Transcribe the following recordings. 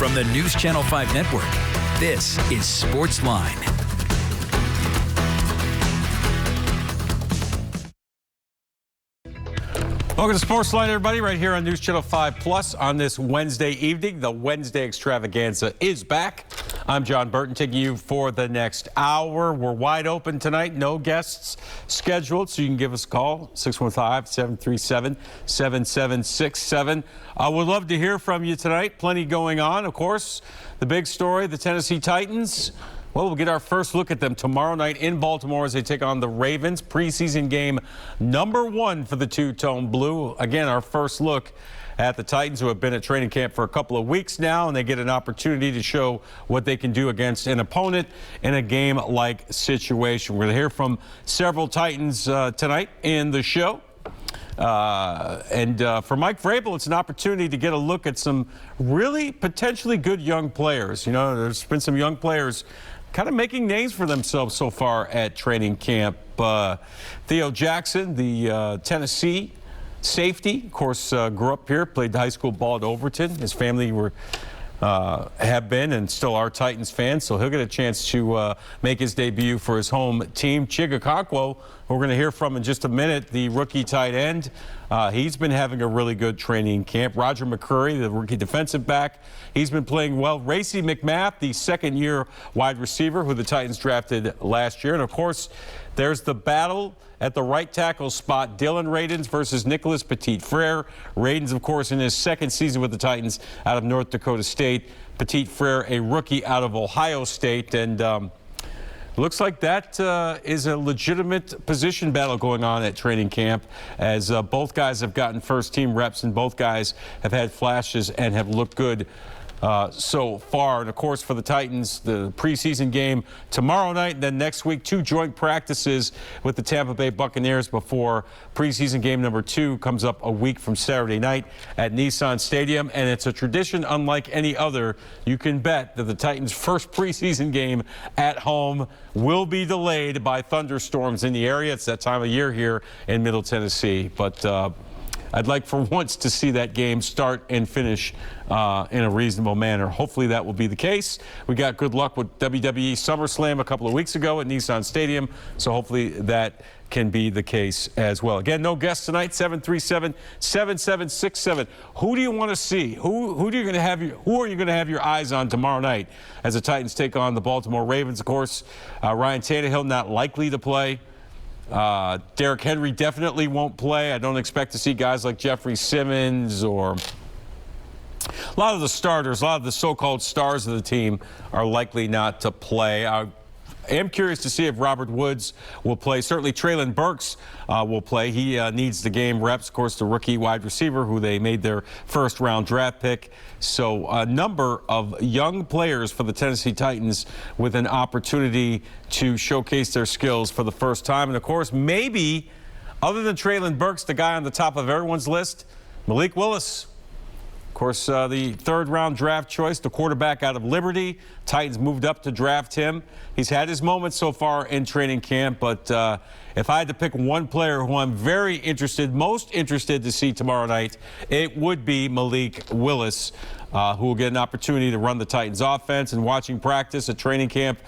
From the News Channel 5 Network, this is SportsLine. Welcome to SportsLine, everybody, right here on News Channel 5 Plus on this Wednesday evening. The Wednesday extravaganza is back. I'm Jon Burton, taking you for the next hour. We're wide open tonight. No guests scheduled, so you can give us a call, 615-737-7767. I would love to hear from you tonight. Plenty going on. Of course, the big story, the Tennessee Titans. Well, we'll get our first look at them tomorrow night in Baltimore as they take on the Ravens. Preseason game number 1 for the two-tone blue. Again, our first look at the Titans, who have been at training camp for a couple of weeks now, and they get an opportunity to show what they can do against an opponent in a game-like situation. We're going to hear from several Titans tonight in the show. For Mike Vrabel, it's an opportunity to get a look at some really potentially good young players. You know, there's been some young players kind of making names for themselves so far at training camp. Theo Jackson, the Tennessee safety, of course, grew up here, played high school ball at Overton. His family have been and still are Titans fans, so he'll get a chance to make his debut for his home team. Chig Okonkwo, who we're going to hear from in just a minute, the rookie tight end. He's been having a really good training camp. Roger McCreary, the rookie defensive back, he's been playing well. Racey McMath, the second-year wide receiver who the Titans drafted last year. And, of course, there's the battle at the right tackle spot, Dylan Radins versus Nicholas Petit-Frere. Radins, of course, in his second season with the Titans out of North Dakota State. Petit-Frere, a rookie out of Ohio State. And looks like that is a legitimate position battle going on at training camp, as both guys have gotten first-team reps and both guys have had flashes and have looked good so far. And, of course, for the Titans, the preseason game tomorrow night, and then next week, 2 joint practices with the Tampa Bay Buccaneers before preseason game number 2 comes up a week from Saturday night at Nissan Stadium. And it's a tradition unlike any other. You can bet that the Titans' first preseason game at home will be delayed by thunderstorms in the area. It's that time of year here in Middle Tennessee. But I'd like for once to see that game start and finish in a reasonable manner. Hopefully that will be the case. We got good luck with WWE SummerSlam a couple of weeks ago at Nissan Stadium, so hopefully that can be the case as well. Again, no guests tonight. 737-7767. Who do you want to see? Who are you going to have your eyes on tomorrow night as the Titans take on the Baltimore Ravens? Of course, Ryan Tannehill not likely to play. Derrick Henry definitely won't play. I don't expect to see guys like Jeffrey Simmons or a lot of the starters, a lot of the so-called stars of the team are likely not to play. I am curious to see if Robert Woods will play. Certainly Treylon Burks will play. He needs the game reps. Of course, the rookie wide receiver who they made their first-round draft pick. So a number of young players for the Tennessee Titans with an opportunity to showcase their skills for the first time. And, of course, maybe, other than Treylon Burks, the guy on the top of everyone's list, Malik Willis. Of course, the third-round draft choice, the quarterback out of Liberty. Titans moved up to draft him. He's had his moments so far in training camp, but if I had to pick one player who I'm very interested, most interested to see tomorrow night, it would be Malik Willis, who will get an opportunity to run the Titans offense. And watching practice at training camp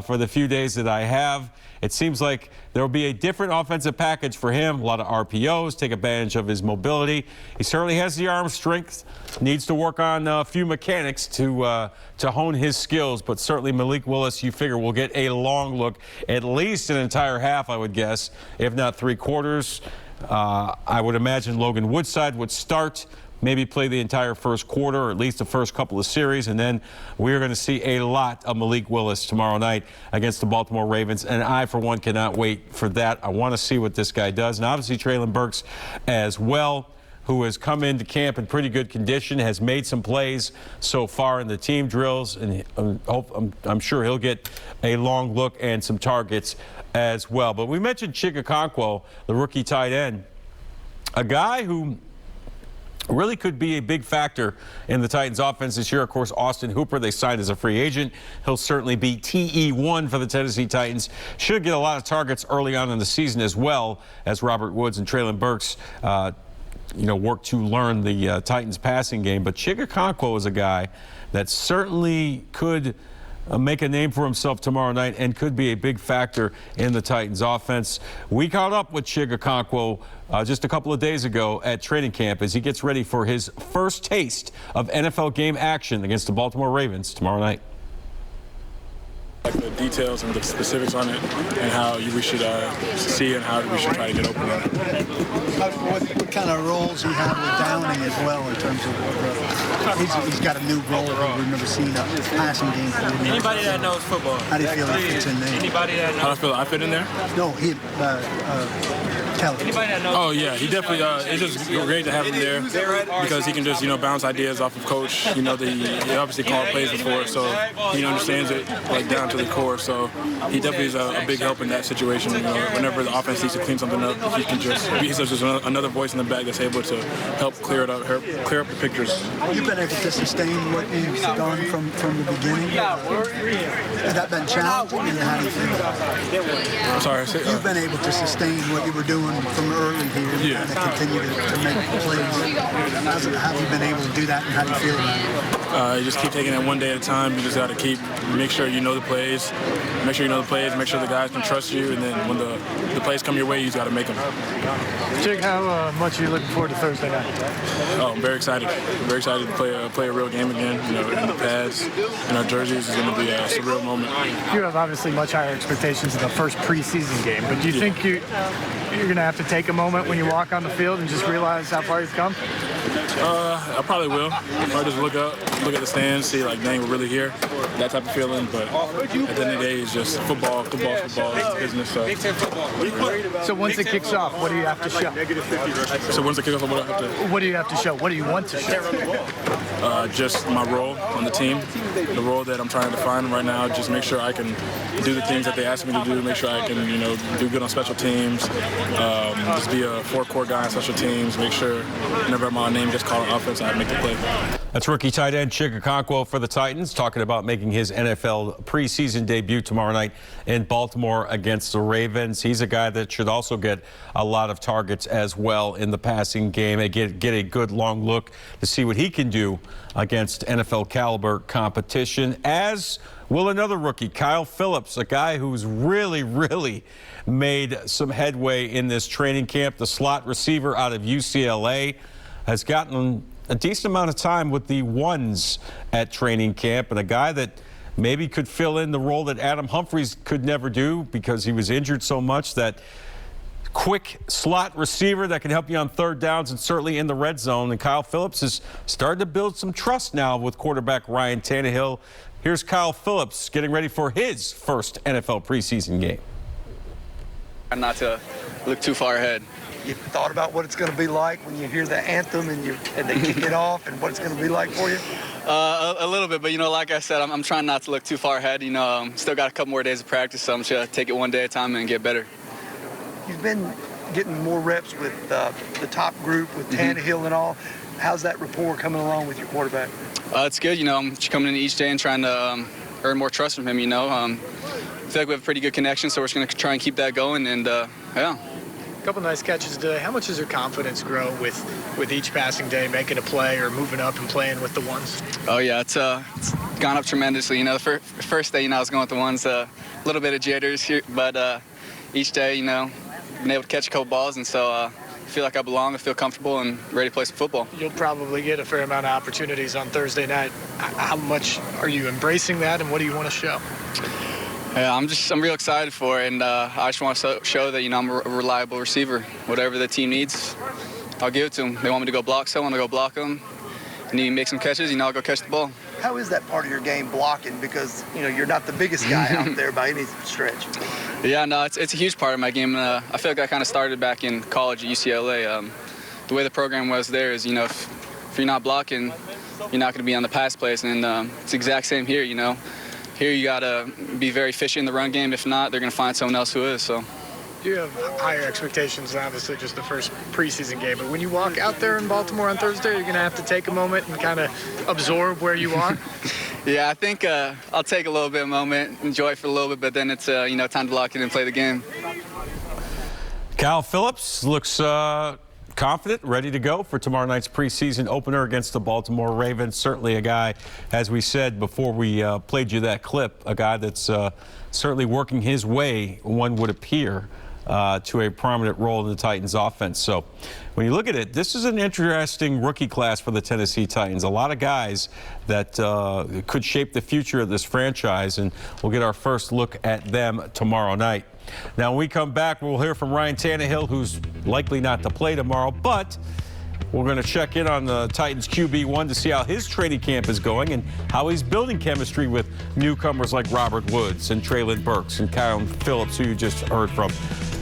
for the few days that I have, it seems like there will be a different offensive package for him. A lot of RPOs, take advantage of his mobility. He certainly has the arm strength. Needs to work on a few mechanics to hone his skills. But certainly Malik Willis, you figure, will get a long look, at least an entire half, I would guess, if not 3 quarters. I would imagine Logan Woodside would start, maybe play the entire first quarter, or at least the first couple of series, and then we're going to see a lot of Malik Willis tomorrow night against the Baltimore Ravens, and I, for one, cannot wait for that. I want to see what this guy does, and obviously Treylon Burks as well, who has come into camp in pretty good condition, has made some plays so far in the team drills, and I'm sure he'll get a long look and some targets as well. But we mentioned Chig Okonkwo, the rookie tight end, a guy who really could be a big factor in the Titans offense this year. Of course, Austin Hooper, they signed as a free agent. He'll certainly be TE1 for the Tennessee Titans. Should get a lot of targets early on in the season, as well as Robert Woods and Treylon Burks work to learn the Titans passing game. But Chigakonkwo is a guy that certainly could make a name for himself tomorrow night and could be a big factor in the Titans offense. We caught up with Chigakonkwo just a couple of days ago at training camp as he gets ready for his first taste of NFL game action against the Baltimore Ravens tomorrow night. Like the details and the specifics on it and how we should see and how we should try to get open on it. What kind of roles you have with Downing as well in terms of he's got a new role that we've never seen a passing game for him. Anybody that knows football. How do you feel like it's in there? Anybody that knows. How do I feel? I fit in there? No, Kelly. Anybody that knows. Oh yeah, he definitely. It's just great to have him there because he can just bounce ideas off of coach. He obviously called plays before, so he understands it like down to the core. So he definitely is a big help in that situation. Whenever the offense needs to clean something up, he's just another voice in the back that's able to help clear up the pictures. You've been able to sustain what you've done from the beginning. Has that been challenging? And how do you feel? I'm sorry. You've been able to sustain what you were doing from early here and continue to make plays. How have you been able to do that, and how do you feel about it? You just keep taking it one day at a time. You just got to make sure you know the plays, make sure the guys can trust you, and then when the plays come your way, you just got to make them. Jake, how much are you looking forward to Thursday night? Oh, I'm very excited. I'm very excited to play a real game again. In the pads, in our jerseys, is going to be a surreal moment. You have obviously much higher expectations in the first preseason game, but do you think you're going to have to take a moment when you walk on the field and just realize how far you've come? I probably will. I'll just look at the stands, see dang, we're really here, that type of feeling. But at the end of the day, it's just football. It's business. So once it kicks off, what do you have to show? So once it kicks off, what do you have to show? What do you want to show? Just my role on the team, the role that I'm trying to define right now. Just make sure I can do the things that they ask me to do. Make sure I can, do good on special teams. Just be a four-core guy on special teams. Make sure whenever my name gets called on offense, I make the play. That's rookie tight end Chigakonkwo for the Titans, talking about making his NFL preseason debut tomorrow night in Baltimore against the Ravens. He's a guy that should also get a lot of targets as well in the passing game and get a good long look to see what he can do against NFL caliber competition, as will another rookie, Kyle Phillips, a guy who's really made some headway in this training camp. The slot receiver out of UCLA has gotten a decent amount of time with the ones at training camp, and a guy that maybe could fill in the role that Adam Humphries could never do because he was injured so much. That quick slot receiver that can help you on third downs and certainly in the red zone. And Kyle Phillips is starting to build some trust now with quarterback Ryan Tannehill. Here's Kyle Phillips getting ready for his first NFL preseason game. Not to look too far ahead. You thought about what it's going to be like when you hear the anthem and they kick it off, and what it's going to be like for you? A little bit, but like I said, I'm trying not to look too far ahead. Still got a couple more days of practice, so I'm just gonna take it one day at a time and get better. You've been getting more reps with the top group, with Tannehill and all. How's that rapport coming along with your quarterback? It's good. I'm just coming in each day and trying to earn more trust from him. I feel like we have a pretty good connection, so we're just gonna try and keep that going. And yeah. A couple nice catches today. How much does your confidence grow with each passing day, making a play or moving up and playing with the ones? Oh yeah, it's gone up tremendously. The first day, I was going with the ones, a little bit of jitters here, but each day, been able to catch a couple balls, and so I feel like I belong. I feel comfortable and ready to play some football. You'll probably get a fair amount of opportunities on Thursday night. How much are you embracing that, and what do you want to show? Yeah, I'm real excited for it, and I just want to show that I'm a reliable receiver. Whatever the team needs, I'll give it to them. They want me to go block someone, I'll go block them. Need to make some catches, I'll go catch the ball. How is that part of your game, blocking? Because you're not the biggest guy out there by any stretch. Yeah, no, it's a huge part of my game. I feel like I kind of started back in college at UCLA. The way the program was there is, if you're not blocking, you're not going to be on the pass plays, and it's the exact same here. Here you got to be very fishy in the run game. If not, they're going to find someone else who is. So. You have higher expectations than obviously just the first preseason game. But when you walk out there in Baltimore on Thursday, you're going to have to take a moment and kind of absorb where you are. Yeah, I think I'll take a little bit of a moment, enjoy it for a little bit, but then it's time to lock in and play the game. Kyle Phillips looks confident, ready to go for tomorrow night's preseason opener against the Baltimore Ravens. Certainly a guy, as we said before we played you that clip, a guy that's certainly working his way, one would appear, to a prominent role in the Titans offense. So when you look at it, this is an interesting rookie class for the Tennessee Titans. A lot of guys that could shape the future of this franchise, and we'll get our first look at them tomorrow night. Now, when we come back, we'll hear from Ryan Tannehill, who's likely not to play tomorrow, but we're going to check in on the Titans QB1 to see how his training camp is going and how he's building chemistry with newcomers like Robert Woods and Traylon Burks and Kyle Phillips, who you just heard from.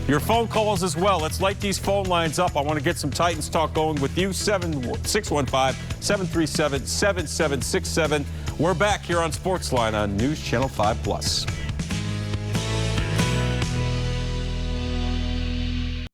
Your phone calls as well. Let's light these phone lines up. I want to get some Titans talk going with you. 615-737-7767. We're back here on SportsLine on News Channel 5 Plus.